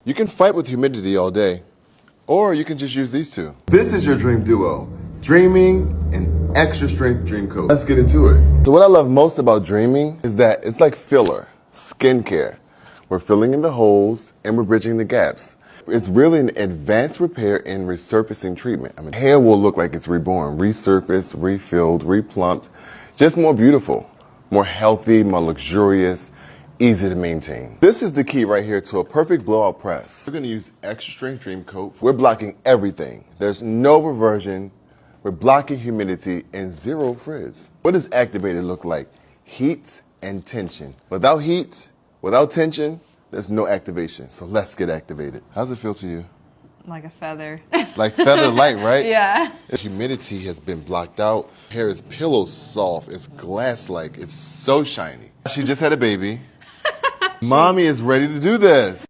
You can fight with humidity all day, or you can just use these two. This is your dream duo, Dreaming and Extra Strength Dream Coat. Let's get into it. So what I love most about Dreaming is that it's like filler, skincare. We're filling in the holes and we're bridging the gaps. It's really an advanced repair and resurfacing treatment. I mean, hair will look like it's reborn, resurfaced, refilled, replumped, just more beautiful, more healthy, more luxurious, easy to maintain. This is the key right here to a perfect blowout press. We're gonna use Extra Strength Dream Coat. We're blocking everything. There's no reversion. We're blocking humidity and zero frizz. What does activated look like? Heat and tension. Without heat, without tension, there's no activation. So let's get activated. How's it feel to you? Like a feather. Like feather light, right? Yeah. Humidity has been blocked out. Hair is pillow soft. It's glass-like. It's so shiny. She just had a baby. Mommy is ready to do this.